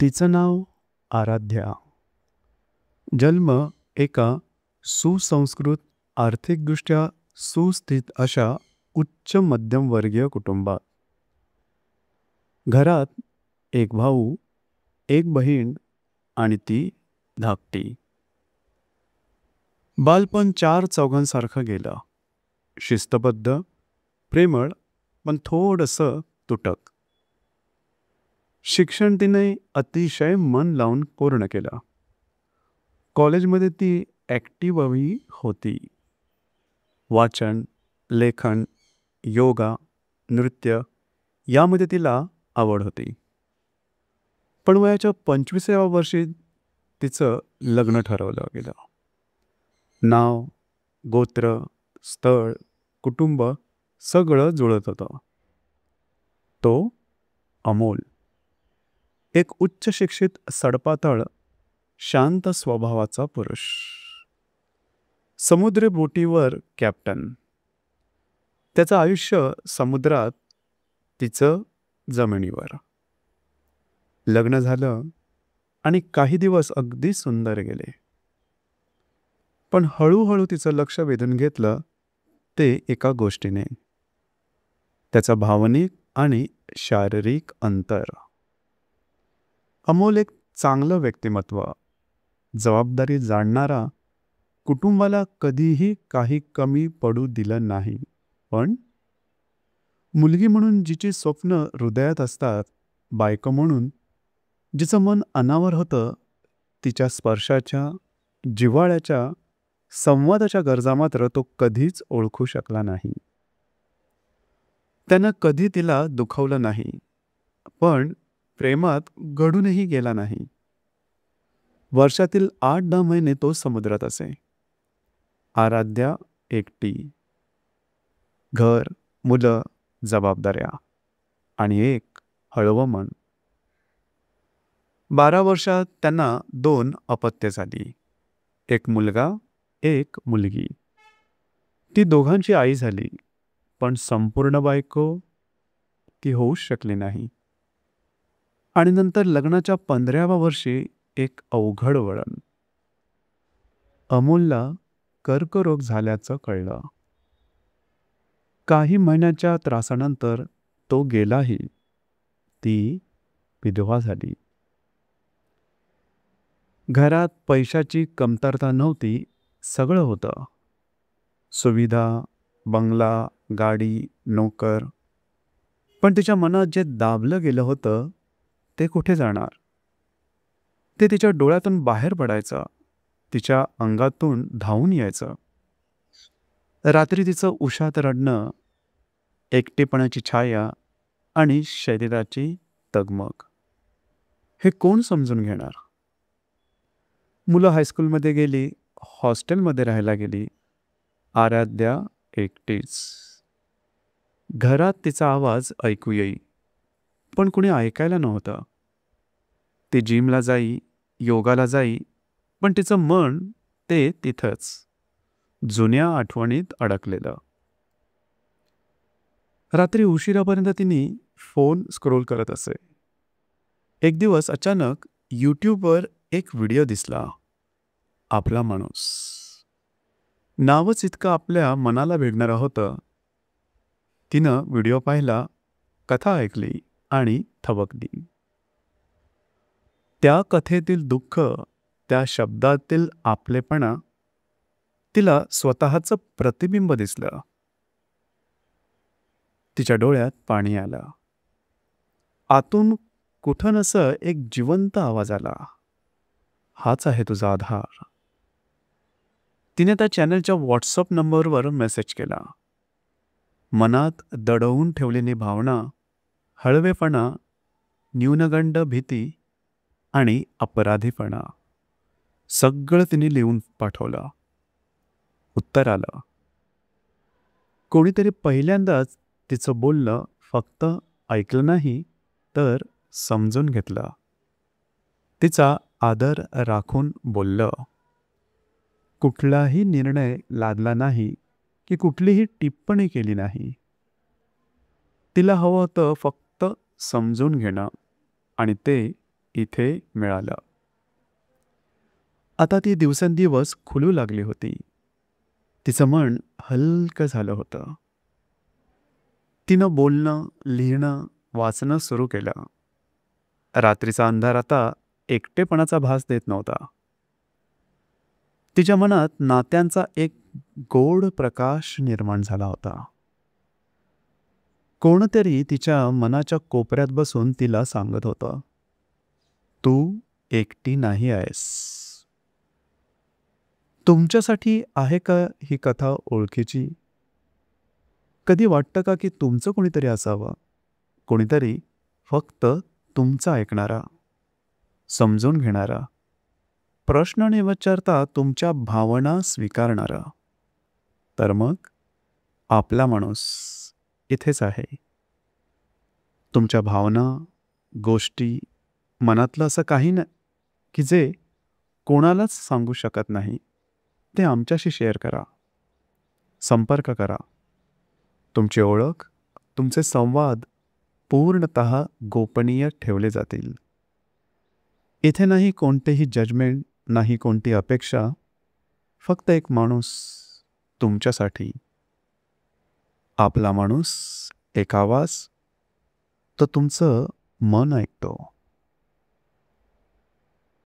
तिचं नाव आराध्या. जन्म एका सुसंस्कृत, आर्थिकदृष्ट्या सुस्थित अशा उच्च मध्यमवर्गीय कुटुंबात. घरात एक भाऊ, एक बहीण आणि ती धाकटी. बालपण चार चौघांसारखं गेलं. शिस्तबद्ध, प्रेमळ, पण थोडंसं तुटक. शिक्षण तिने अतिशय मन लावून पूर्ण केलं. कॉलेजमध्ये ती ॲक्टिव्हही होती. वाचन, लेखन, योगा, नृत्य यामध्ये तिला आवड होती. पण वयाच्या 25व्या वर्षी तिचं लग्न ठरवलं गेलं. नाव, गोत्र, स्थळ, कुटुंब सगळं जुळत होतं. तो अमोल. एक उच्च शिक्षित, सडपातळ, शांत स्वभावाचा पुरुष. समुद्रबोटीवर कॅप्टन. त्याचं आयुष्य समुद्रात, तिचं जमिनीवर. लग्न झालं आणि काही दिवस अगदी सुंदर गेले. पण हळूहळू तिचं लक्ष वेधून घेतलं ते एका गोष्टीने. त्याचं भावनिक आणि शारीरिक अंतर. अमोल एक चांगलं व्यक्तिमत्व, जबाबदारी जाणणारा, कुटुंबाला कधीही काही कमी पडू दिलं नाही. पण मुलगी म्हणून जिची स्वप्न हृदयात असतात, बायको म्हणून जिचं मन अनावर होतं, तिच्या स्पर्शाच्या, जिव्हाळ्याच्या, संवादाच्या गरजा मात्र तो कधीच ओळखू शकला नाही. त्यानं कधी तिला दुखवलं नाही, पण प्रेमात गढूनही गेला नाही. वर्षातील 8-10 महिने तो समुद्रात असे. आराध्या एकटी. घर, मुलं, जबाबदाऱ्या आणि एक हळवं मन. 12 वर्षात त्यांना 2 अपत्ये झाली. एक मुलगा, एक मुलगी. ती दोघांची आई झाली, पण संपूर्ण बायको ती होऊच शकली नाही. आणि नंतर लग्नाच्या 15व्या वर्षी एक अवघड वळण. अमोलला कर्करोग झाल्याचं कळलं. काही महिन्याच्या त्रासानंतर तो गेलाही. ती विधवा झाली. घरात पैशाची कमतरता नव्हती, सगळं होतं. सुविधा, बंगला, गाडी, नोकर. पण तिच्या मनात जे दाबलं गेलं होतं ते कुठे जाणार? ते तिच्या डोळ्यातून बाहेर पडायचं, तिच्या अंगातून धावून यायचं. रात्री तिचं उशात रडणं, एकटेपणाची छाया आणि शरीराची तगमग. हे कोण समजून घेणार? मुलं हायस्कूलमध्ये गेली, हॉस्टेलमध्ये राहायला गेली. आराध्या एकटीच. घरात तिचा आवाज ऐकू येई, पण कुणी ऐकायला नव्हतं. ती जिमला जाई, योगाला जाई, पण तिचं मन ते तिथंच, जुन्या आठवणीत अडकलेलं. रात्री उशिरापर्यंत तिने फोन स्क्रोल करत असे. एक दिवस अचानक यूट्यूबवर एक व्हिडिओ दिसला. आपला माणूस. नावच इतकं आपल्या मनाला भिडणारं होतं. तिनं व्हिडिओ पाहिला, कथा ऐकली आणि थबकली. त्या कथेतील दुःख, त्या शब्दातील आपलेपणा, तिला स्वतःचं प्रतिबिंब दिसलं. तिच्या डोळ्यात पाणी आलं. आतून कुठं नसं एक जिवंत आवाज आला. हाच आहे तुझा आधार. तिने त्या चॅनलच्या व्हॉट्सअप नंबरवर मेसेज केला. मनात दडवून ठेवलेली भावना, हळवेपणा, न्यूनगंड भीती आणि अपराधीपणा सगळं तिने लिहून पाठवलं. उत्तर आलं. कोणीतरी पहिल्यांदाच तिचं बोलणं फक्त ऐकलं नाही, तर समजून घेतलं. तिचा आदर राखून बोललं. कुठलाही निर्णय लादला नाही की कुठलीही टिप्पणी केली नाही. तिला हवं होतं फक्त समजून घेणं, आणि ते इथे मिळालं. आता ती दिवसेंदिवस खुलू लागली होती. तिचं मन हलकं झालं होतं. तिनं बोलणं, लिहिणं, वाचणं सुरू केलं. रात्रीचा अंधार आता एकटेपणाचा भास देत नव्हता. तिच्या मनात नात्यांचा एक गोड प्रकाश निर्माण झाला होता. कोणतरी तिच्या मनाच्या कोपऱ्यात बसून तिला सांगत होतं, तू एकटी नाही आहेस. तुमच्यासाठी आहे का ही कथा ओळखीची? कधी वाटतं का की तुमचं कोणीतरी असावं? कोणीतरी फक्त तुमचं ऐकणारा, समजून घेणारा, प्रश्न न विचारता तुमच्या भावना स्वीकारणारा. तर मग आपला माणूस इथेच आहे. तुमच्या भावना, गोष्टी, मनातलं असं काही नाही की जे कोणालाच सांगू शकत नाही, ते आमच्याशी शेअर करा. संपर्क करा. तुमची ओळख, तुमचे संवाद पूर्णतः गोपनीय ठेवले जातील. इथे नाही कोणतेही जजमेंट, नाही कोणती अपेक्षा, फक्त एक माणूस तुमच्यासाठी. आपला माणूस, एक आवाज, तो तुमचं मन ऐकतो.